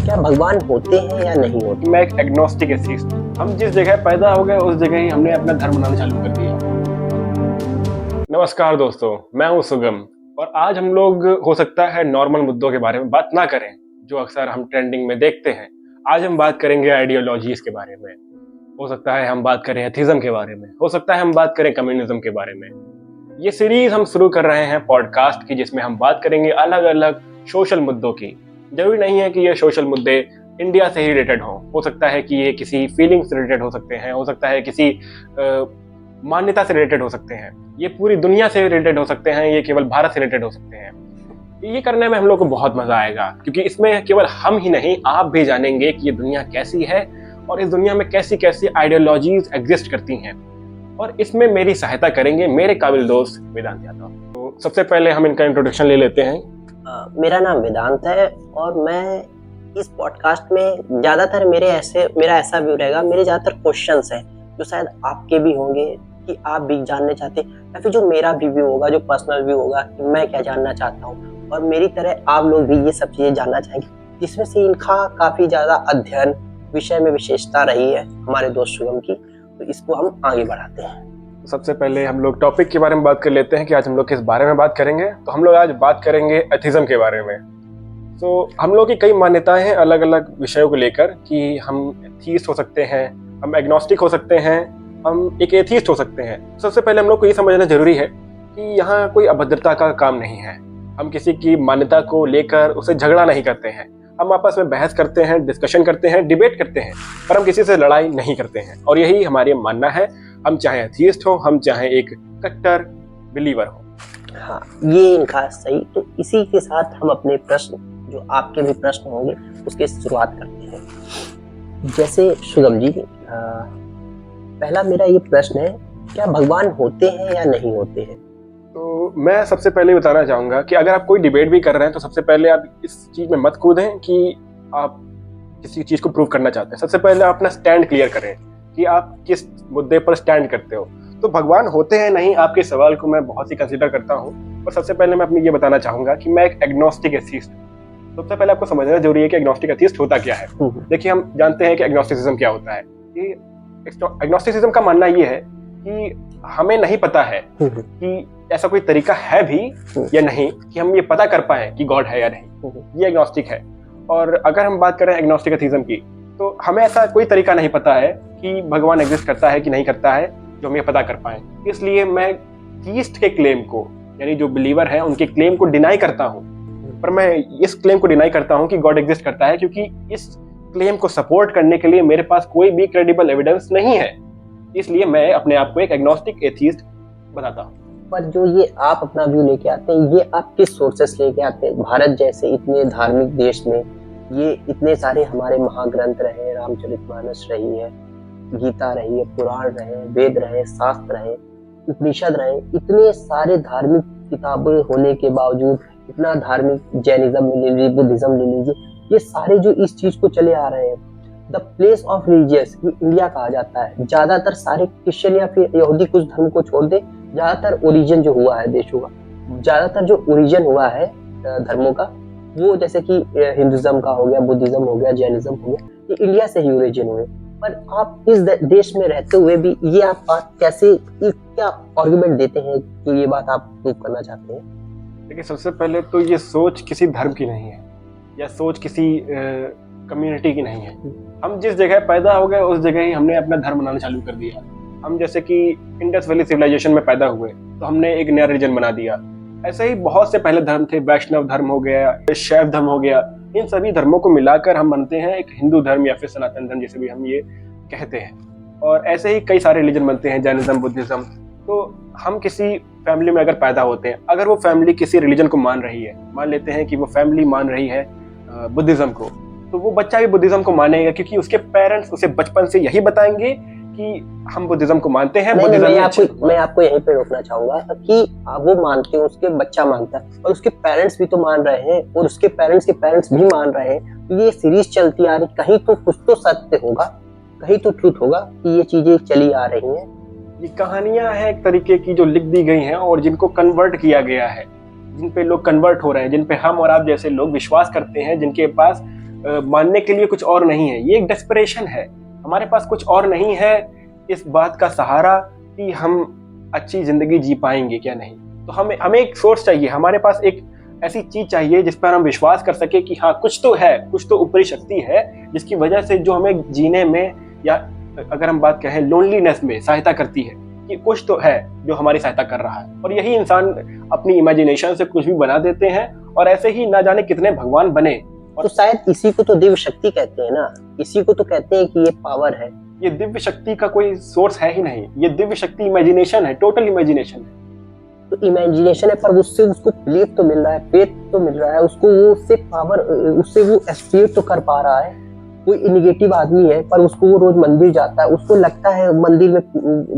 क्या भगवान होते हैं या नहीं होते? मैं एक एग्नोस्टिक एथीस्ट हूँ। हम जिस जगह पैदा हो गए उस जगह ही हमने अपना धर्म मनाना चालू कर दिया। नमस्कार दोस्तों, मैं हूँ सुगम और आज हम लोग हो सकता है नॉर्मल मुद्दों के बारे में बात ना करें जो अक्सर हम ट्रेंडिंग में देखते हैं। आज हम बात करेंगे आइडियोलॉजीज के बारे में। हो सकता है हम बात करें एथिज्म के बारे में, हो सकता है हम बात करें कम्युनिज्म के बारे में। ये सीरीज हम शुरू कर रहे हैं पॉडकास्ट की, जिसमें हम बात करेंगे अलग अलग सोशल मुद्दों की। जरूरी नहीं है कि ये सोशल मुद्दे इंडिया से ही रिलेटेड हो सकता है कि ये किसी फीलिंग से रिलेटेड हो सकते हैं, हो सकता है किसी मान्यता से रिलेटेड हो सकते हैं, ये पूरी दुनिया से रिलेटेड हो सकते हैं, ये केवल भारत से रिलेटेड हो सकते हैं। ये करने में हम लोग को बहुत मजा आएगा क्योंकि इसमें केवल हम ही नहीं, आप भी जानेंगे कि ये दुनिया कैसी है और इस दुनिया में कैसी कैसी आइडियोलॉजीज एग्जिस्ट करती हैं। और इसमें मेरी सहायता करेंगे मेरे काबिल दोस्त वेदांत यादव। तो सबसे पहले हम इनका इंट्रोडक्शन ले लेते हैं। मेरा नाम वेदांत है और मैं इस पॉडकास्ट में ज़्यादातर मेरा ऐसा व्यू रहेगा, मेरे ज़्यादातर क्वेश्चंस हैं जो शायद आपके भी होंगे कि आप भी जानने चाहते हैं, या फिर जो मेरा भी व्यू होगा, जो पर्सनल व्यू होगा कि मैं क्या जानना चाहता हूँ और मेरी तरह आप लोग भी ये सब चीज़ें जानना चाहेंगे, जिसमें से इनका काफ़ी ज़्यादा अध्ययन विषय में विशेषता रही है हमारे दोस्त शुभम की। तो इसको हम आगे बढ़ाते हैं। सबसे पहले हम लोग टॉपिक के बारे में बात कर लेते हैं कि आज हम लोग किस बारे में बात करेंगे। तो हम लोग आज बात करेंगे एथिज्म के बारे में। तो हम लोग की कई मान्यताएं हैं अलग अलग विषयों को लेकर कि हम एथीस्ट हो सकते हैं, हम एग्नोस्टिक हो सकते हैं, हम एक एथीस्ट हो सकते हैं। सबसे पहले हम लोग को ये समझना जरूरी है कि यहाँ कोई अभद्रता का काम नहीं है। हम किसी की मान्यता को लेकर उसे झगड़ा नहीं करते हैं, हम आपस में बहस करते हैं, डिस्कशन करते हैं, डिबेट करते हैं, पर हम किसी से लड़ाई नहीं करते हैं। और यही हमारी मानना है, हम चाहे एथीस्ट हो, हम चाहे एक कट्टर बिलीवर हो। हाँ, ये इनका सही। तो इसी के साथ हम अपने प्रश्न, जो आपके भी प्रश्न होंगे, उसकी शुरुआत करते हैं। जैसे शुभम जी, पहला मेरा ये प्रश्न है, क्या भगवान होते हैं या नहीं होते हैं? तो मैं सबसे पहले बताना चाहूँगा कि अगर आप कोई डिबेट भी कर रहे हैं तो सबसे पहले आप इस चीज़ में मत कूदें कि आप किसी चीज़ को प्रूव करना चाहते हैं। सबसे पहले आप अपना स्टैंड क्लियर करें कि आप किस मुद्दे पर स्टैंड करते हो। तो भगवान होते हैं नहीं, आपके सवाल को मैं बहुत ही कंसीडर करता हूँ। और सबसे पहले मैं अपनी ये बताना चाहूँगा कि मैं एक एग्नोस्टिक एथीस्ट हूँ। सबसे पहले आपको समझना जरूरी है कि एग्नोस्टिक एथीस्ट होता क्या है। देखिए, हम जानते हैं कि एग्नोस्टिसिज्म क्या होता है। कि एग्नोस्टिसिज्म का मानना ये है कि हमें नहीं पता है कि ऐसा कोई तरीका है भी या नहीं कि हम ये पता कर पाए कि गॉड है या नहीं। ये एग्नोस्टिक है। और अगर हम बात करें एग्नोस्टिक एथीज्म की, तो हमें ऐसा कोई तरीका नहीं पता है कि भगवान एग्जिस्ट करता है कि नहीं करता है जो हम ये पता कर पाए। इसलिए मैं थीस्ट के क्लेम को, यानी जो बिलीवर है उनके क्लेम को डिनाई करता हूँ। पर मैं इस क्लेम को डिनाई करता हूँ कि गॉड एग्जिस्ट करता है, क्योंकि इस क्लेम को सपोर्ट करने के लिए मेरे पास कोई भी क्रेडिबल एविडेंस नहीं है। इसलिए मैं अपने आप को एक एग्नोस्टिक एथीस्ट बताता हूँ। पर जो ये आप अपना व्यू लेके आते हैं, ये आप किस सोर्सेस लेके आते हैं? भारत जैसे इतने धार्मिक देश में ये इतने सारे हमारे महाग्रंथ रहे, रामचरितमानस रही है, गीता रही है, पुराण रहे, वेद रहे, शास्त्र रहे, उपनिषद रहे, इतने सारे धार्मिक किताबें होने के बावजूद, इतना धार्मिक जैनिज्म ले लीजिए, बुद्धिज्म ले लीजिए, ये सारे जो इस चीज को चले आ रहे हैं, the place of religious India कहा जाता है। ज्यादातर सारे क्रिश्चियन या फिर यहूदी कुछ धर्म को छोड़ दे, ज्यादातर ओरिजिन जो हुआ है देशों का, ज्यादातर जो ओरिजिन हुआ है धर्मों का, वो जैसे कि हिंदुज्म का हो गया, बुद्धिज्म हो गया, जैनिज्म हो गया, ये इंडिया से ही ओरिजिन हुए। पर आप इस देश में रहते हुए भी ये आप बात कैसे, क्या आर्गुमेंट देते हैं जो ये बात आप प्रूव करना चाहते हैं? देखिए, सबसे पहले तो ये सोच किसी धर्म की नहीं है या सोच किसी कम्युनिटी की नहीं है। हम जिस जगह पैदा हो गए उस जगह ही हमने अपना धर्म मनाना चालू कर दिया। हम जैसे कि इंडस वैली सिविलाइजेशन में पैदा हुए तो हमने एक नया रिलीजन बना दिया। ऐसे ही बहुत से पहले धर्म थे, वैष्णव धर्म हो गया, शैव धर्म हो गया। इन सभी धर्मों को मिलाकर हम मानते हैं एक हिंदू धर्म या फिर सनातन धर्म, जैसे भी हम ये कहते हैं। और ऐसे ही कई सारे रिलीजन बनते हैं, जैनिज्म, बुद्धिज्म। तो हम किसी फैमिली में अगर पैदा होते हैं, अगर वो फैमिली किसी रिलीजन को मान रही है, मान लेते हैं कि वो फैमिली मान रही है बुद्धिज्म को, तो वो बच्चा भी बुद्धिज्म को मानेगा, क्योंकि उसके पेरेंट्स उसे बचपन से यही बताएंगे कि हम बुद्धिज्म को मानते हैं। मैं आपको यहीं पे रोकना चाहूंगा कि वो मानते हैं, उसके बच्चा मानता है और उसके पेरेंट्स भी तो मान रहे हैं और उसके पेरेंट्स के पेरेंट्स भी मान रहे हैं। तो ये सीरीज चलती आ रही, कहीं तो कुछ तो सत्य होगा, कहीं तो ट्रूथ होगा कि ये चीजें चली आ रही हैं। ये कहानियां हैं एक तरीके की जो लिख दी गई हैं और जिनको कन्वर्ट किया गया है, जिन पे लोग कन्वर्ट हो रहे हैं, जिन पे हम और आप जैसे लोग विश्वास करते हैं, जिनके पास मानने के लिए कुछ और नहीं है, ये एक डेस्परेशन है। हमारे पास कुछ और नहीं है इस बात का सहारा कि हम अच्छी जिंदगी जी पाएंगे क्या नहीं। तो हमें एक सोर्स चाहिए, हमारे पास एक ऐसी चीज चाहिए जिस पर हम विश्वास कर सके कि हाँ कुछ तो है, कुछ तो ऊपरी शक्ति है जिसकी वजह से जो हमें जीने में, या अगर हम बात कहें लोनलीनेस में, सहायता करती है, कि कुछ तो है जो हमारी सहायता कर रहा है। और यही इंसान अपनी इमेजिनेशन से कुछ भी बना देते हैं और ऐसे ही ना जाने कितने भगवान बने। तो शायद इसी को तो दिव्य शक्ति कहते हैं ना, इसी को तो कहते हैं कि ये पावर है। ये दिव्य शक्ति का कोई सोर्स है ही नहीं, ये दिव्य शक्ति इमेजिनेशन है, टोटल इमेजिनेशन है। तो इमेजिनेशन है, पर उससे उसको बिलीफ तो मिल रहा है, फेथ तो मिल रहा है उसको, वो उससे पावर, उससे वो एस्पिरेट तो कर पा रहा है। कोई निगेटिव आदमी है पर उसको वो रोज मंदिर जाता है, उसको लगता है मंदिर में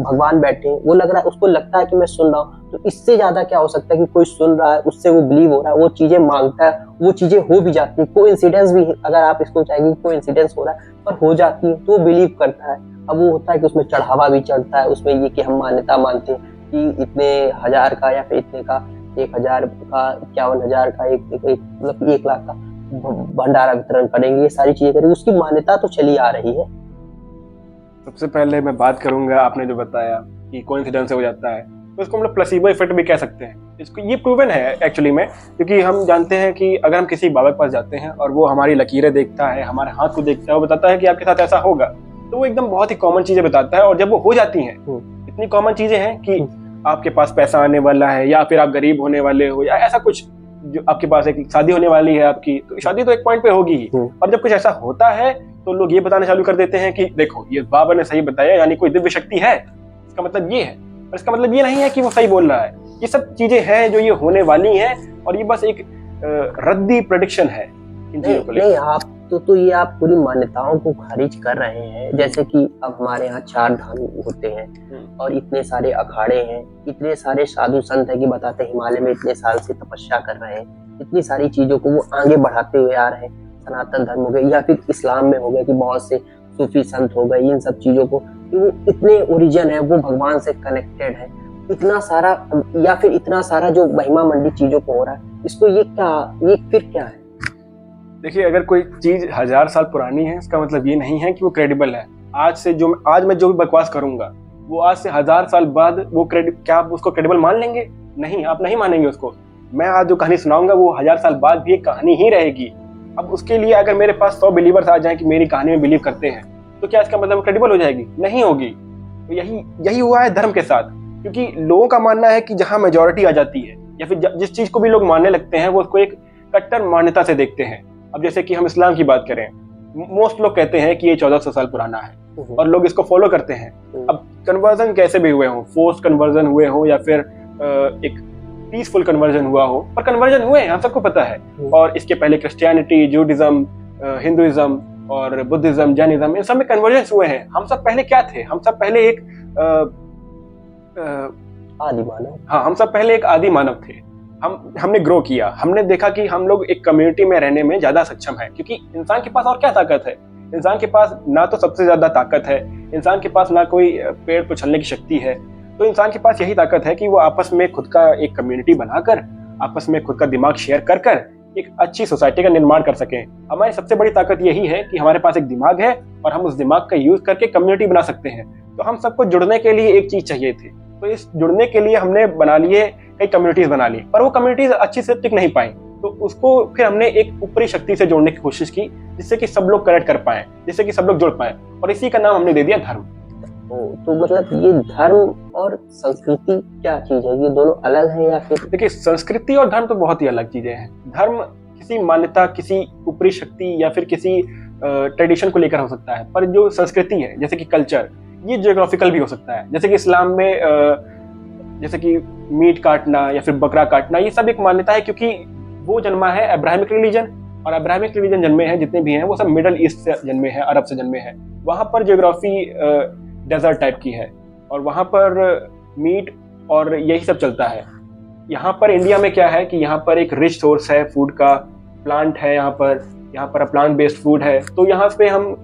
भगवान बैठे हैं, वो लग रहा है, उसको लगता है कि मैं सुन रहा हूँ। तो इससे ज्यादा क्या हो सकता है कि कोई सुन रहा है, उससे वो बिलीव हो रहा है, वो चीजें मांगता है, वो चीजें हो भी जाती है। कोइंसिडेंस भी, अगर आप इसको चाहेंगे कोइंसिडेंस हो रहा है पर हो जाती है, तो वो बिलीव करता है। अब वो होता है कि उसमें चढ़ावा भी चढ़ता है, उसमें ये कि हम मान्यता मानते हैं कि इतने हजार का या फिर इतने का, 1000 का, 51,000 का, मतलब 1 लाख का भंडारा वितरण करेंगे, ये सारी चीजें करेंगे, उसकी मान्यता तो चली आ रही है। सबसे पहले मैं बात करूंगा, आपने जो बताया कि कोइंसिडेंस से हो जाता है, तो इसको हम लोग प्लेसिबो इफेक्ट भी कह सकते हैं। इसको ये प्रूवन है एक्चुअली में, क्योंकि हम जानते हैं कि अगर हम किसी बाबा के पास जाते हैं और वो हमारी लकीरें देखता है, हमारे हाथ को देखता है, वो बताता है कि आपके साथ ऐसा होगा, तो वो एकदम बहुत ही कॉमन चीजें बताता है। और जब वो हो जाती हैं, इतनी कॉमन चीजें हैं कि आपके पास पैसा आने वाला है, या फिर आप गरीब होने वाले हो, या ऐसा कुछ, जो आपके पास एक शादी होने वाली है आपकी, तो शादी तो एक पॉइंट पे होगी ही। और जब कुछ ऐसा होता है तो लोग ये बताना चालू कर देते हैं कि देखो ये बाबा ने सही बताया, यानी कोई दिव्य शक्ति है, इसका मतलब ये है। और इसका मतलब ये नहीं है कि वो सही बोल रहा है, ये सब चीजें हैं जो ये होने वाली हैं, और ये बस एक रद्दी प्रेडिक्शन है इन चीजों को लेकर। नहीं, आप तो ये आप पूरी मान्यताओं को खारिज कर रहे हैं। जैसे कि अब हमारे यहाँ 4 धाम होते हैं और इतने सारे अखाड़े हैं, इतने सारे साधु संत है कि बताते हिमालय में इतने साल से तपस्या कर रहे हैं, इतनी सारी चीजों को वो आगे बढ़ाते हुए आ रहे हैं। सनातन धर्म हो गए या फिर इस्लाम में हो गया कि बहुत से सूफी संत हो गए, इन सब चीजों को कि वो इतने ओरिजिन है, वो भगवान से कनेक्टेड है, इतना सारा, या फिर इतना सारा जो महिमा मंडित चीजों को हो रहा है, इसको ये फिर क्या है? देखिए, अगर कोई चीज 1000 साल पुरानी है, इसका मतलब ये नहीं है कि वो क्रेडिबल है। आज मैं जो भी बकवास करूंगा, वो आज से 1000 साल बाद वो क्या आप उसको क्रेडिबल मान लेंगे? नहीं, आप नहीं मानेंगे उसको। मैं आज जो कहानी सुनाऊंगा वो 1000 साल बाद भी एक कहानी ही रहेगी। अब उसके लिए अगर मेरे पास 100 बिलीवर्स आ जाएं कि मेरी कहानी में बिलीव करते हैं, तो क्या इसका मतलब क्रेडिबल हो जाएगी? नहीं होगी। तो यही हुआ है धर्म के साथ, क्योंकि लोगों का मानना है कि जहां मेजोरिटी आ जाती है, या फिर जिस चीज को भी लोग मानने लगते हैं, वो उसको एक कट्टर मान्यता से देखते हैं। अब जैसे कि हम इस्लाम की बात करें, मोस्ट लोग कहते हैं कि ये 1400 साल पुराना है और लोग इसको फॉलो करते हैं। अब कन्वर्जन कैसे भी हुए हों, फोर्स्ड कन्वर्जन हुए हों या फिर एक पीसफुल कन्वर्जन हुआ हो, पर कन्वर्जन हुए हैं, हम सबको पता है। और इसके पहले क्रिश्चियनिटी, जूडिज्म, हिंदुइज्म और बुद्धिज्म, जैनिज्म, इन सब में कन्वर्जन हुए हैं। हम सब पहले क्या थे? हम सब पहले एक आदि मानव। हाँ, हम सब पहले एक आदि मानव थे। हमने ग्रो किया, हमने देखा कि हम लोग एक कम्युनिटी में रहने में ज्यादा सक्षम है, क्योंकि इंसान के पास और क्या ताकत है? इंसान के पास ना तो सबसे ज्यादा ताकत है, इंसान के पास ना कोई पेड़ को उछलने की शक्ति है। तो इंसान के पास यही ताकत है कि वो आपस में खुद का एक कम्युनिटी बनाकर, आपस में खुद का दिमाग शेयर कर एक अच्छी सोसाइटी का निर्माण कर सकें। हमारी सबसे बड़ी ताकत यही है कि हमारे पास एक दिमाग है और हम उस दिमाग का यूज करके कम्युनिटी बना सकते हैं। तो हम सबको जुड़ने के लिए एक चीज चाहिए थी, तो इस जुड़ने के लिए हमने बना लिए कई कम्युनिटीज बना ली, पर वो कम्युनिटीज अच्छी से टिक नहीं पाई। तो उसको फिर हमने एक ऊपरी शक्ति से जोड़ने की कोशिश की, जिससे कि सब लोग कनेक्ट कर पाए, जिससे कि सब लोग जुड़ पाए, और इसी का नाम हमने दे दिया धर्म। तो मतलब ये धर्म और संस्कृति क्या चीज है? ये दोनों अलग है या फिर? देखिए, संस्कृति और धर्म तो बहुत ही अलग चीजें हैं। धर्म किसी मान्यता, किसी ऊपरी शक्ति या फिर किसी ट्रेडिशन को लेकर हो सकता है, पर जो संस्कृति है, जैसे कि कल्चर, ये जियोग्राफिकल भी हो सकता है। जैसे कि इस्लाम में जैसे कि मीट काटना या फिर बकरा काटना, ये सब एक मान्यता है, क्योंकि वो जन्मा है अब्राहमिक रिलीजन, और अब्राहमिक रिलीजन जन्मे हैं जितने भी हैं वो सब मिडल ईस्ट से जन्मे हैं, अरब से जन्मे हैं। वहाँ पर जियोग्राफी डेजर्ट टाइप की है, और वहाँ पर मीट और यही सब चलता है। यहाँ पर इंडिया में क्या है कि यहाँ पर एक रिच सोर्स है फूड का, प्लांट है यहाँ पर प्लांट बेस्ड फूड है। तो यहाँ पे हम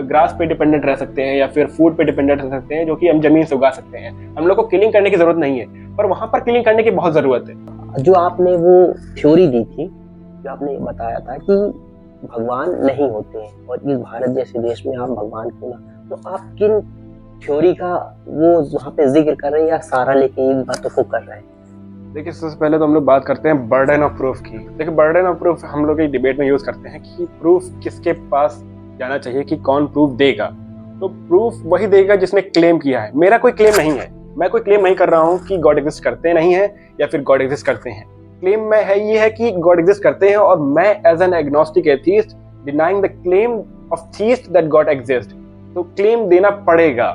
ग्रास पे डिपेंडेंट रह सकते हैं या फिर फूड पे डिपेंडेंट रह सकते हैं, जो कि हम जमीन से उगा सकते हैं। हम लोग को किलिंग करने की जरूरत नहीं है, पर वहाँ पर किलिंग करने की बहुत जरूरत है। जो आपने वो थ्योरी दी थी, जो आपने बताया था कि भगवान नहीं होते हैं, और इस भारत जैसे देश में आप भगवान क्यों ना, तो आप किन थ्योरी का वो वहाँ पे जिक्र कर रहे हैं या सारा लेके इन बातों को कर रहे हैं? देखिए, सबसे पहले तो हम लोग बात करते हैं बर्डन ऑफ प्रूफ की। देखिए, बर्डन ऑफ प्रूफ हम लोग एक डिबेट में यूज करते हैं कि प्रूफ किसके पास जाना चाहिए, कि कौन प्रूफ देगा। तो प्रूफ वही देगा जिसने क्लेम किया है। मेरा कोई क्लेम नहीं है, मैं कोई क्लेम नहीं कर रहा हूँ कि गॉड एग्जिस्ट करते नहीं है या फिर गॉड एग्जिस्ट करते हैं। क्लेम में है ये है कि गॉड एग्जिस्ट करते हैं, और मैं as an agnostic atheist denying the claim of theist that God exist. तो क्लेम देना पड़ेगा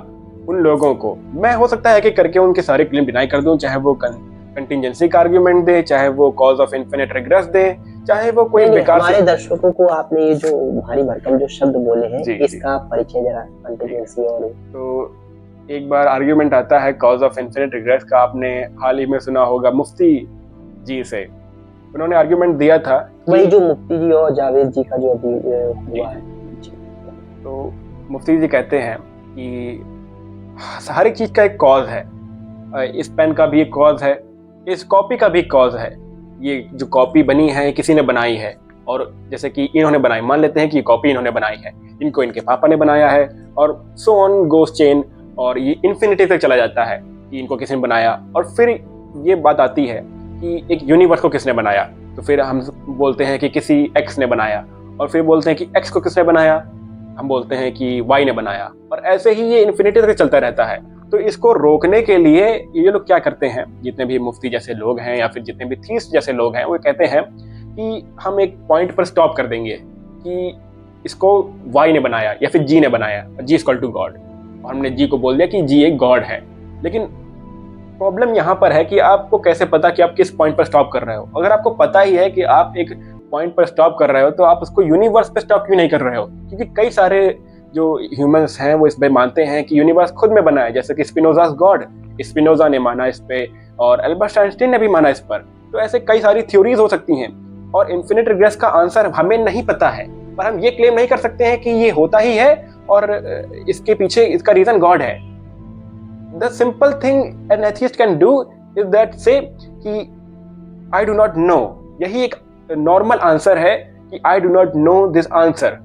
उन लोगों को। मैं हो सकता है कि करके उनके सारे क्लेम डिनाई कर दूं, चाहे वो कंटिजेंसी का आर्ग्यूमेंट दे, चाहे वो कॉज ऑफ इन्फिनिट रिग्रेस दे, चाहे वो कोई बेकार। हमारे दर्शकों को आपने ये जो भारी भरकम जो शब्द बोले हैं, जी, इसका परिचय जरा कंटिजेंसी और। तो एक बार आर्ग्यूमेंट आता है कॉज ऑफ इन्फिनिट रिग्रेस का, आपने हाल ही में सुना होगा मुफ्ती जी से। उन्होंने आर्ग्यूमेंट दिया था, वही जो मुफ्ती जी और जावेद जी का जो अभी हुआ है। तो मुफ्ती जी कहते हैं कि हर एक चीज का एक कॉज है। इस पेन का भी एक कॉज है, इस कॉपी का भी कॉज है। ये जो कॉपी बनी है किसी ने बनाई है, और जैसे कि इन्होंने बनाई, मान लेते हैं कि कॉपी इन्होंने बनाई है, इनको इनके पापा ने बनाया है, और सो ऑन गोस चेन, और ये इन्फिनिटी तक चला जाता है कि इनको किसने बनाया। और फिर ये बात आती है कि एक यूनिवर्स को किसने बनाया, तो फिर हम बोलते हैं कि किसी एक्स ने बनाया, और फिर बोलते हैं कि एक्स को किसने बनाया, हम बोलते हैं कि वाई ने बनाया, और ऐसे ही ये इन्फिनिटी तक चलता रहता है। तो इसको रोकने के लिए ये लोग क्या करते हैं, जितने भी मुफ्ती जैसे लोग हैं या फिर जितने भी थीस्ट जैसे लोग हैं, वो कहते हैं कि हम एक पॉइंट पर स्टॉप कर देंगे कि इसको वाई ने बनाया या फिर जी ने बनाया, जी इक्वल टू गॉड, और हमने जी को बोल दिया कि जी एक गॉड है। लेकिन प्रॉब्लम यहाँ पर है कि आपको कैसे पता कि आप किस पॉइंट पर स्टॉप कर रहे हो। अगर आपको पता ही है कि आप एक पॉइंट पर स्टॉप कर रहे हो, तो आप उसको यूनिवर्स पे स्टॉप क्यों नहीं कर रहे हो? क्योंकि कई सारे जो ह्यूमंस हैं वो इस पे मानते हैं कि यूनिवर्स खुद में बना है, जैसे कि स्पिनोजास गॉड, स्पिनोजा ने माना इस पे, और एल्बर्ट आइंस्टाइन ने भी माना इस पर। तो ऐसे कई सारी थ्योरीज हो सकती हैं, और इन्फिनिट रिग्रेस का आंसर हमें नहीं पता है, पर हम ये क्लेम नहीं कर सकते हैं कि ये होता ही है और इसके पीछे इसका रीजन गॉड है। The simple thing an atheist can do is that से कि आई डू नॉट नो। यही एक नॉर्मल आंसर है कि I do not no this answer.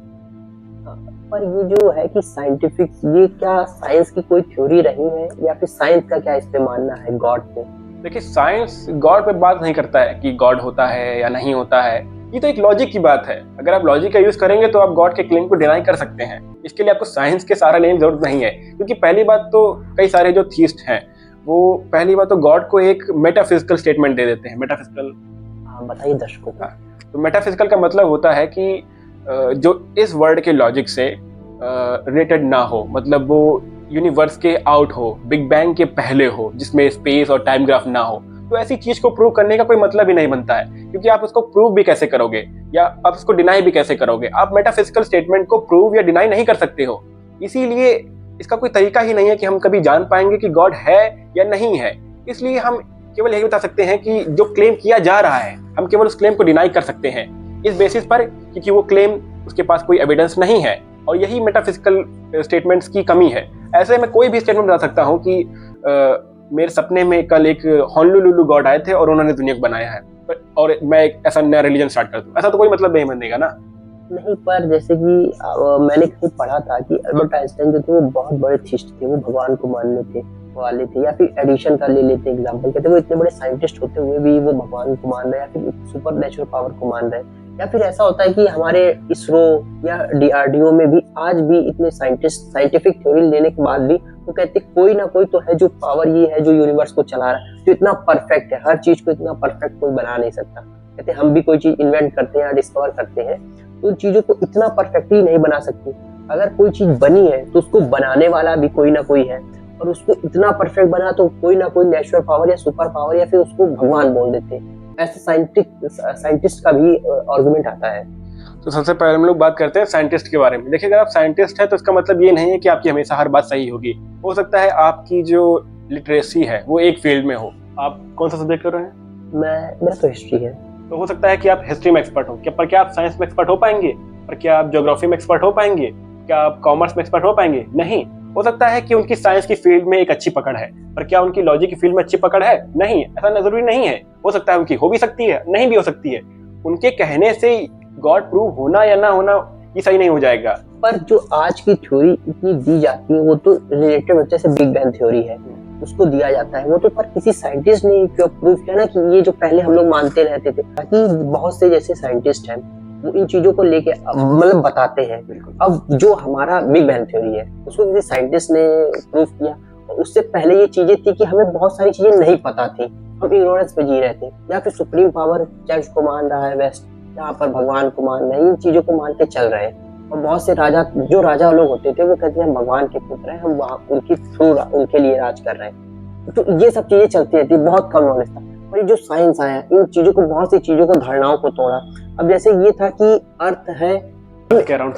पर ये जो है कि साइंटिफिक, ये क्या साइंस की कोई थ्योरी रही है, या फिर साइंस का क्या इस पे मानना है गॉड पे? देखिए, साइंस गॉड पे बात नहीं करता है कि गॉड होता है या नहीं होता है। ये तो एक लॉजिक की बात है। अगर आप लॉजिक का यूज करेंगे तो आप गॉड के क्लेम को डिनाई कर सकते हैं। इसके लिए आपको साइंस के सहारा लेने की जरूरत नहीं है, क्योंकि पहली बात तो कई सारे जो थीस्ट हैं वो पहली बात तो गॉड को एक मेटाफिजिकल स्टेटमेंट दे देते हैं। मेटाफिजिकल, बताइए दर्शकों को। तो मेटाफिजिकल का मतलब होता है कि जो इस वर्ल्ड के लॉजिक से रिलेटेड ना हो, मतलब वो यूनिवर्स के आउट हो, बिग बैंग के पहले हो, जिसमें स्पेस और टाइम ग्राफ ना हो। तो ऐसी चीज को प्रूव करने का कोई मतलब ही नहीं बनता है, क्योंकि आप उसको प्रूव भी कैसे करोगे या आप उसको डिनाई भी कैसे करोगे? आप मेटाफिजिकल स्टेटमेंट को प्रूव या डिनाई नहीं कर सकते हो। इसीलिए इसका कोई तरीका ही नहीं है कि हम कभी जान पाएंगे कि गॉड है या नहीं है। इसलिए हम केवल यही बता सकते हैं कि जो क्लेम किया जा रहा है, हम केवल उस क्लेम को डिनाई कर सकते हैं इस बेसिस पर, क्योंकि वो क्लेम उसके पास कोई एविडेंस नहीं है, और यही मेटाफिजिकल स्टेटमेंट्स की कमी है। ऐसे मैं कोई भी स्टेटमेंट बता सकता हूँ कि मेरे सपने में कल एक होनोलुलु गॉड आए थे और उन्होंने दुनिया को बनाया है, और मैं एक ऐसा नया रिलीजन स्टार्ट कर दूं, ऐसा तो कोई मतलब नहीं बनेगा ना। नहीं, पर जैसे कि मैंने कहीं पढ़ा था कि अल्बर्ट आइंस्टाइन जो थे वो बहुत बड़े थीस्ट थे, वो भगवान को मानने थे वाले थे, या फिर एडिशन का ले लेते एग्जांपल, कहते वो इतने बड़े साइंटिस्ट होते हुए भी वो भगवान को मान रहे हैं, या फिर सुपर नेचुरल पावर को मान रहे हैं। या फिर ऐसा होता है कि हमारे इसरो या डीआरडीओ में भी आज भी इतने साइंटिस्ट साइंटिफिक थ्योरी लेने के बाद भी वो कहते कोई ना कोई तो है जो पावर ये है जो यूनिवर्स को चला रहा है, जो इतना परफेक्ट है, हर चीज को इतना परफेक्ट कोई बना नहीं सकता। कहते हम भी कोई चीज इन्वेंट करते हैं या डिस्कवर करते हैं तो उन चीजों को इतना परफेक्टली नहीं बना सकते। अगर कोई चीज बनी है तो उसको बनाने वाला भी कोई ना कोई है, और उसको इतना परफेक्ट बना तो कोई ना कोई नेचुरल पावर या सुपर पावर या फिर उसको भगवान बोल देते हैं। ऐसे साइंटिस्ट का भी आर्गुमेंट आता है। तो सबसे पहले हम लोग बात करते हैं साइंटिस्ट के बारे में। देखिए, अगर आप साइंटिस्ट हैं तो इसका मतलब ये नहीं है कि आपकी हमेशा हर बात सही होगी। हो सकता है आपकी जो लिटरेसी है वो एक फील्ड में हो। आप कौन सा सब्जेक्ट कर रहे हैं? मेरा तो हिस्ट्री है। तो हो सकता है कि आप हिस्ट्री में एक्सपर्ट हो, पर क्या आप साइंस में एक्सपर्ट हो पाएंगे? पर क्या आप ज्योग्राफी में एक्सपर्ट हो पाएंगे? क्या आप कॉमर्स में एक्सपर्ट हो पाएंगे? नहीं। हो सकता है कि उनकी साइंस की फील्ड में एक अच्छी पकड़ है, पर क्या उनकी लॉजिक की फील्ड में अच्छी पकड़ है? नहीं, ऐसा जरूरी नहीं है। हो सकता है उनकी हो भी सकती है, नहीं भी हो सकती है। उनके कहने से गॉड प्रूव होना या ना होना ये सही नहीं हो जाएगा। पर जो आज की थ्योरी इतनी दी जाती है वो तो रिलेटेड बच्चे से बिग बैंग थ्योरी है, उसको दिया जाता है वो तो, पर किसी साइंटिस्ट ने प्रूव किया ना कि ये जो पहले हम लोग मानते रहते थे, ताकि बहुत से जैसे साइंटिस्ट हैं वो इन चीजों को लेके मतलब बताते हैं। अब जो हमारा बिग बैंग थ्योरी है उसको किसी साइंटिस्ट ने प्रूव किया, और उससे पहले ये चीजें थी कि हमें बहुत सारी चीजें नहीं पता थी, हम इग्नोरेंस में जी रहे थे, या फिर सुप्रीम पावर चर्च को मान रहा है वेस्ट, यहाँ पर भगवान को मान रहे हैं, इन चीजों को मान के चल रहे हैं। और बहुत से राजा लोग होते थे वो कहते हैं हम भगवान के पुत्र हैं, हम वहाँ उनकी थ्रू उनके लिए राज कर रहे हैं। तो ये सब चीजें चलती रहती, बहुत कम नॉलेज था। और ये जो साइंस आया इन चीजों को, बहुत सी चीजों को, धारणाओं को तोड़ा। अब जैसे ये था कि अर्थ है के अराउंड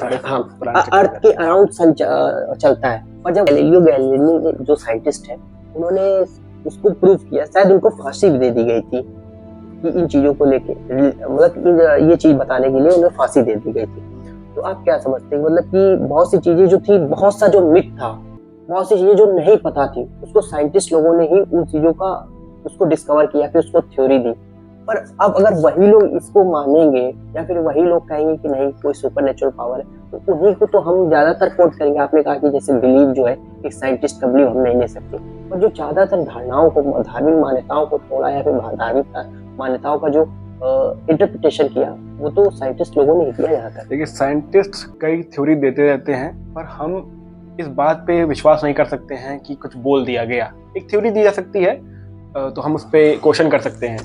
अर्थ के अराउंड चलता है, और जब गैलीलियो गैलीली जो साइंटिस्ट है उन्होंने उसको प्रूव किया, शायद उनको फांसी भी दे दी गई थी कि इन चीजों को लेके, मतलब ये चीज बताने के लिए उन्हें फांसी दे दी गई थी। तो आप क्या समझते हैं, मतलब कि बहुत सी चीजें जो थी, बहुत सा जो मिथ था, बहुत सी चीजें जो नहीं पता थी, उसको साइंटिस्ट लोगों ने ही उन चीजों का उसको डिस्कवर किया, फिर उसको थ्योरी दी। पर अब अगर वही लोग इसको मानेंगे या फिर वही लोग कहेंगे कि नहीं कोई सुपरनेचुरल पावर है, तो उन्हीं को तो हम ज्यादातर कोट करेंगे। आपने कहा कि जैसे बिलीव जो है एक साइंटिस्ट का बिलीव हम नहीं ले सकते, पर जो ज्यादातर धारणाओं को, धार्मिक मान्यताओं को तोड़ा या फिर धार्मिक मान्यताओं का जो इंटरप्रिटेशन किया, वो तो साइंटिस्ट लोगों ने ही किया ज्यादातर। देखिए साइंटिस्ट कई थ्योरी देते रहते हैं, पर हम इस बात पे विश्वास नहीं कर सकते हैं कि कुछ बोल दिया गया। एक थ्योरी दी जा सकती है तो हम उस पर क्वेश्चन कर सकते हैं,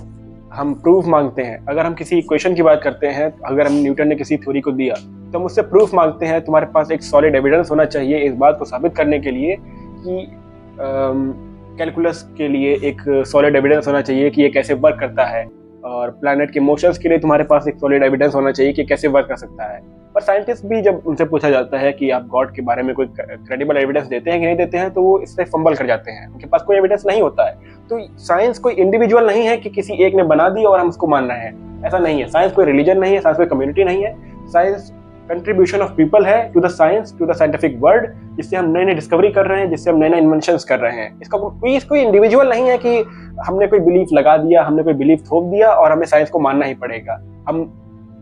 हम प्रूफ मांगते हैं। अगर हम किसी इक्वेशन की बात करते हैं, अगर हम न्यूटन ने किसी थ्योरी को दिया तो हम उससे प्रूफ मांगते हैं। तुम्हारे पास एक सॉलिड एविडेंस होना चाहिए इस बात को साबित करने के लिए कि कैलकुलस के लिए एक सॉलिड एविडेंस होना चाहिए कि ये कैसे वर्क करता है, और प्लैनेट के मोशंस के लिए तुम्हारे पास एक सॉलिड एविडेंस होना चाहिए कि कैसे वर्क कर सकता है। पर साइंटिस्ट भी जब उनसे पूछा जाता है कि आप गॉड के बारे में कोई क्रेडिबल एविडेंस देते हैं कि नहीं देते हैं, तो वो इससे फंबल कर जाते हैं, उनके पास कोई एविडेंस नहीं होता है। तो साइंस कोई इंडिविजुअल नहीं है कि किसी एक ने बना दी और हम उसको मान रहे हैं, ऐसा नहीं है। साइंस कोई रिलीजन नहीं है, साइंस कोई कम्युनिटी नहीं है। साइंस कंट्रीब्यूशन ऑफ पीपल है to the science, to the scientific world, जिससे हम नए नए डिस्कवरी कर रहे हैं, जिससे हम नए नए इन्वेंशंस कर रहे हैं। इसका कोई इंडिविजुअल नहीं है कि हमने कोई बिलीफ लगा दिया, हमने कोई बिलीफ थोप दिया और हमें साइंस को मानना ही पड़ेगा। हम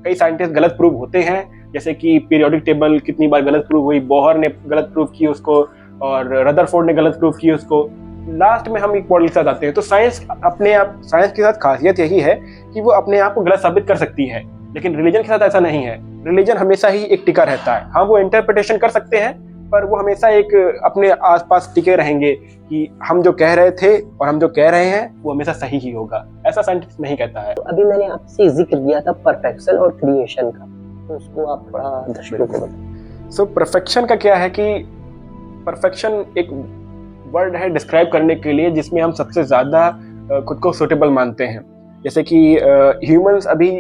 कई साइंटिस्ट गलत प्रूव होते हैं, जैसे कि पीरियोडिक टेबल कितनी बार गलत प्रूव हुई, बोहर ने गलत प्रूव की उसको और रदरफोर्ड ने गलत प्रूव की उसको। लास्ट में हम एक मॉडल के साथ आते हैं। तो साइंस अपने आप, साइंस के साथ खासियत यही है कि वो अपने आप को गलत साबित कर सकती है, लेकिन रिलीजन के साथ ऐसा नहीं है। रिलीजन हमेशा ही एक टिका रहता है। हाँ, वो इंटरप्रिटेशन कर सकते हैं, पर वो हमेशा एक अपने आसपास टिके रहेंगे कि हम जो कह रहे थे और हम जो कह रहे हैं वो हमेशा सही ही होगा, ऐसा साइंटिस्ट नहीं कहता है। तो अभी मैंने आपसे जिक्र किया था परफेक्शन और क्रिएशन का, तो उसको आप थोड़ा दर्शकों को बताएं। सो परफेक्शन का क्या है कि परफेक्शन एक वर्ड है डिस्क्राइब करने के लिए जिसमें हम सबसे ज़्यादा खुद को सुटेबल मानते हैं। जैसे कि ह्यूमंस अभी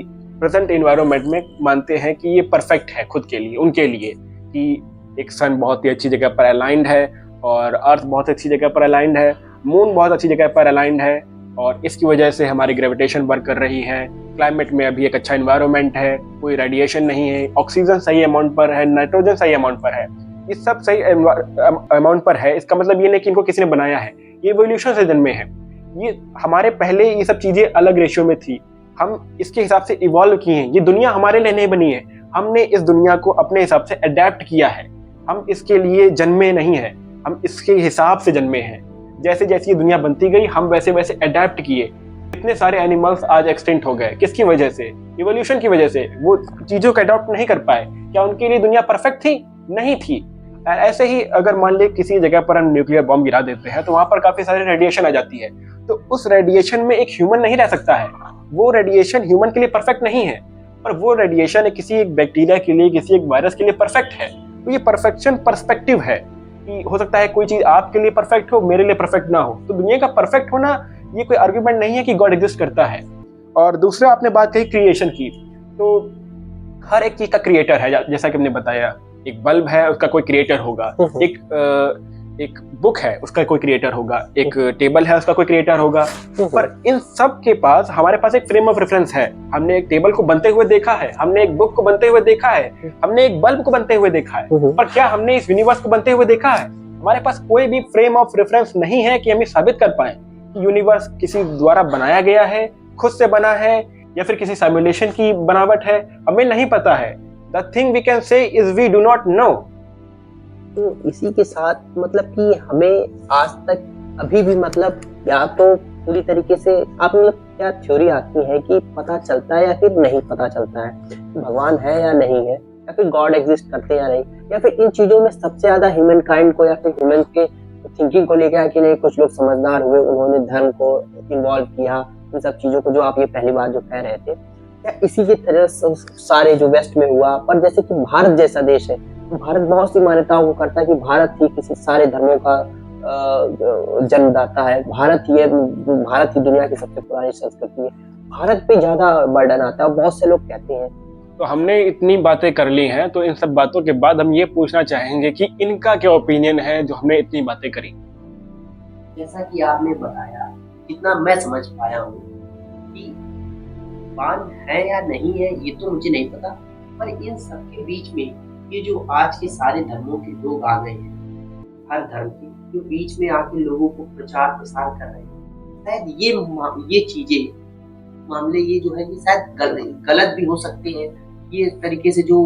प्रेजेंट एनवायरनमेंट में मानते हैं कि ये परफेक्ट है खुद के लिए, उनके लिए, कि एक सन बहुत ही अच्छी जगह पर अलाइंड है और अर्थ बहुत अच्छी जगह पर अलाइंड है, मून बहुत अच्छी जगह पर अलाइंड है, और इसकी वजह से हमारी ग्रेविटेशन वर्क कर रही है। क्लाइमेट में अभी एक अच्छा एनवायरनमेंट है, कोई रेडिएशन नहीं है, ऑक्सीजन सही अमाउंट पर है, नाइट्रोजन सही अमाउंट पर है, ये सब सही अमाउंट पर है। इसका मतलब ये नहीं कि इनको किसी ने बनाया है, ये इवोल्यूशन से जन्मे हैं। ये हमारे पहले ये सब चीज़ें अलग रेशियो में थी, हम इसके हिसाब से इवॉल्व किए हैं। ये दुनिया हमारे लिए नहीं बनी है, हमने इस दुनिया को अपने हिसाब से अडेप्ट किया है। हम इसके लिए जन्मे नहीं हैं, हम इसके हिसाब से जन्मे हैं। जैसे जैसे ये दुनिया बनती गई हम वैसे वैसे अडेप्ट किए। इतने सारे एनिमल्स आज एक्सटिंक्ट हो गए, किसकी वजह से? इवोल्यूशन की वजह से। वो चीज़ों को अडॉप्ट नहीं कर पाए। क्या उनके लिए दुनिया परफेक्ट थी? नहीं थी। ऐसे ही अगर मान ले किसी जगह पर हम न्यूक्लियर बॉम्ब गिरा देते हैं तो वहाँ पर काफ़ी सारी रेडिएशन आ जाती है, तो उस रेडिएशन में एक ह्यूमन नहीं रह सकता है। वो रेडिएशन ह्यूमन के लिए परफेक्ट नहीं है, पर वो रेडिएशन किसी एक बैक्टीरिया के लिए, किसी एक वायरस के लिए परफेक्ट है। तो ये परफेक्शन पर्सपेक्टिव है कि हो सकता है कोई चीज़ आपके लिए परफेक्ट हो, मेरे लिए परफेक्ट ना हो। तो दुनिया का परफेक्ट होना ये कोई आर्ग्यूमेंट नहीं है कि गॉड एग्जिस्ट करता है। और दूसरा आपने बात कही क्रिएशन की, तो हर एक चीज़ का क्रिएटर है। जैसा कि हमने बताया, एक बल्ब है उसका कोई क्रिएटर होगा, एक बुक है उसका कोई क्रिएटर होगा, एक टेबल है उसका कोई क्रिएटर होगा। पर इन सब के पास हमारे पास एक फ्रेम ऑफ रेफरेंस है। हमने एक टेबल को बनते हुए देखा है, हमने एक बुक को बनते हुए देखा है, हमने एक बल्ब को बनते हुए देखा है, पर क्या हमने इस यूनिवर्स को बनते हुए देखा है? हमारे पास कोई भी फ्रेम ऑफ रेफरेंस नहीं है कि हम ये साबित कर पाए कि यूनिवर्स किसी द्वारा बनाया गया है, खुद से बना है, या फिर किसी सिमुलेशन की बनावट है, हमें नहीं पता है। The thing we can say is we do not know. तो इसी के साथ मतलब कि हमें आज तक अभी भी मतलब या तो पूरी तरीके से आप मतलब क्या थ्योरी आती है कि पता चलता है या फिर नहीं पता चलता है, भगवान है या नहीं है, या फिर गॉड एग्जिस्ट करते हैं या नहीं, या फिर इन चीजों में सबसे ज्यादा ह्यूमन काइंड को या फिर ह्यूमन के थिंकिंग को लेकर है कि नहीं, कुछ लोग समझदार हुए, उन्होंने धर्म को इन्वॉल्व किया, इन सब चीजों को जो आप ये पहली बार जो कह रहे थे, क्या इसी की तरह सारे जो वेस्ट में हुआ। पर जैसे कि भारत जैसा देश है, भारत बहुत सी मान्यताओं को करता है कि भारत ही किसी सारे धर्मों का जन्मदाता है, भारत ही दुनिया की सबसे पुरानी संस्कृति है, भारत पे ज्यादा बर्डन आता है, बहुत से लोग कहते हैं। तो हमने इतनी बातें कर ली हैं, तो इन सब बातों के बाद हम ये पूछना चाहेंगे कि इनका क्या ओपिनियन है जो हमने इतनी बातें करी। जैसा कि आपने बताया, जितना मैं समझ पाया हूँ कि भगवान है या नहीं है ये तो मुझे नहीं पता, पर इन सब के बीच में ये जो आज के सारे धर्मों के लोग आ गए हैं, हर धर्म के जो बीच में आके लोगों को प्रचार प्रसार कर रहे हैं, शायद ये चीजें मामले ये जो है कि शायद गलत भी हो सकते हैं। ये तरीके से जो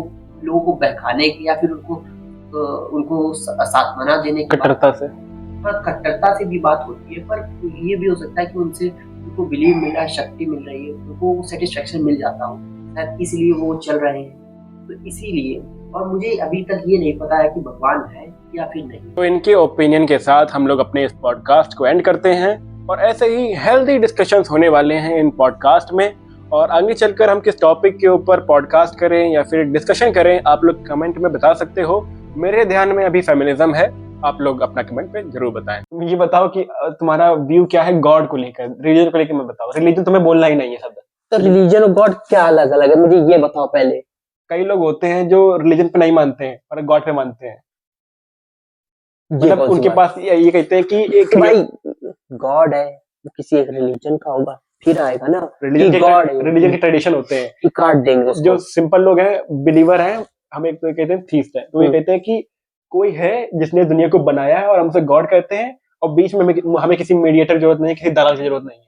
लोगों को बहकाने की या फिर उनको सांत्वना देने की कट्टरता से, हाँ, कट्टरता से भी बात होती है, पर ये भी हो सकता है कि उनसे उनको बिलीव मिल रहा है, शक्ति मिल रही है, उनको सेटिस्फेक्शन मिल जाता हो, शायद इसलिए वो चल रहे हैं। तो इसीलिए, और मुझे अभी तक ये नहीं पता है कि भगवान है या फिर नहीं। तो इनके ओपिनियन के साथ हम लोग अपने इस पॉडकास्ट को एंड करते हैं, और ऐसे ही हेल्दी डिस्कशंस होने वाले हैं इन पॉडकास्ट में। और आगे चलकर हम किस टॉपिक के ऊपर पॉडकास्ट करें या फिर डिस्कशन करें, आप लोग कमेंट में बता सकते हो। मेरे ध्यान में अभी फेमिनिज्म है, आप लोग अपना कमेंट पे जरूर बताएं। तुम ये बताओ कि तुम्हारा व्यू क्या है गॉड को लेकर, रिलीजन को लेकर। मैं बताओ, रिलीजन तुम्हें बोलना ही नहीं है शब्द। तो रिलीजन और गॉड क्या अलग अलग है, मुझे ये बताओ पहले। कई लोग होते हैं जो रिलीजन पे नहीं मानते हैं और गॉड पे मानते हैं। ये मतलब कौन सी उनके बात? पास ये कहते हैं कि एक तो भाई गॉड है, वो किसी एक रिलीजन का होगा, फिर आएगा ना रिलीजन कि गॉड है, रिलीजन के ट्रेडिशन होते हैं कि काट देंगे उसको। जो सिंपल लोग हैं, बिलीवर हैं, हम एक तो कहते हैं थीस्ट है, तो ये कहते हैं कि कोई है जिसने दुनिया को बनाया है और हम उसे गॉड कहते हैं, और बीच में हमें किसी मीडिएटर की जरूरत नहीं है, किसी दलाल की जरूरत नहीं है।